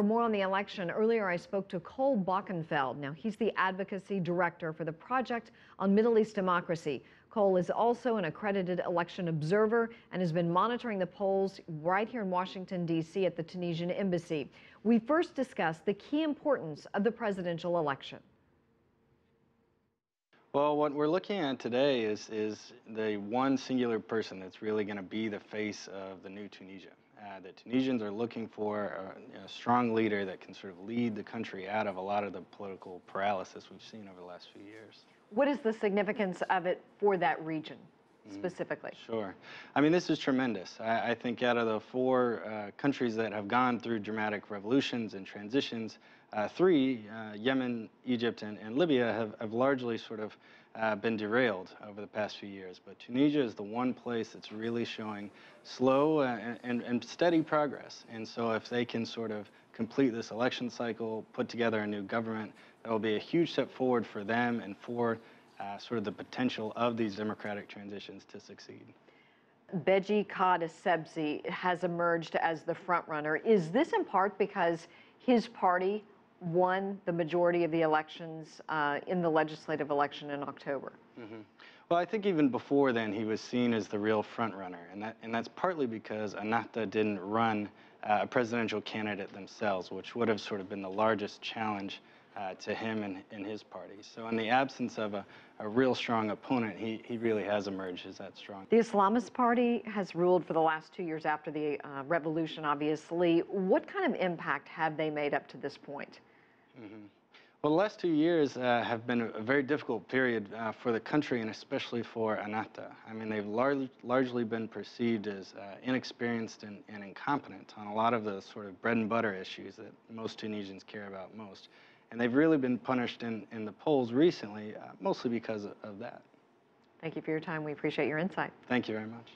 For more on the election, earlier I spoke to Cole Bockenfeld. Now, he's the advocacy director for the Project on Middle East Democracy. Cole is also an accredited election observer and has been monitoring the polls right here in Washington, D.C. at the Tunisian embassy. We first discussed the key importance of the presidential election. Well, what we're looking at today is the one singular person that's really going to be the face of the new Tunisia. The Tunisians are looking for a strong leader that can sort of lead the country out of a lot of the political paralysis we've seen over the last few years. What is the significance of it for that region specifically? Sure. I mean, this is tremendous. I think out of the four countries that have gone through dramatic revolutions and transitions, three, Yemen, Egypt, and Libya, have largely sort of been derailed over the past few years. But Tunisia is the one place that's really showing slow and steady progress. And so if they can sort of complete this election cycle, put together a new government, that will be a huge step forward for them and for sort of the potential of these democratic transitions to succeed. Beji Caid Essebsi has emerged as the front runner. Is this in part because his party won the majority of the elections in the legislative election in October? Well, I think even before then he was seen as the real front runner, and that's partly because Ennahda didn't run a presidential candidate themselves, which would have sort of been the largest challenge to him and his party. So in the absence of a real strong opponent, he really has emerged as that strong. The Islamist Party has ruled for the last 2 years after the revolution, obviously. What kind of impact have they made up to this point? Well, the last 2 years have been a very difficult period for the country and especially for Ennahda. I mean, they've largely been perceived as inexperienced and incompetent on a lot of the sort of bread and butter issues that most Tunisians care about most. And they've really been punished in the polls recently, mostly because of that. Thank you for your time. We appreciate your insight. Thank you very much.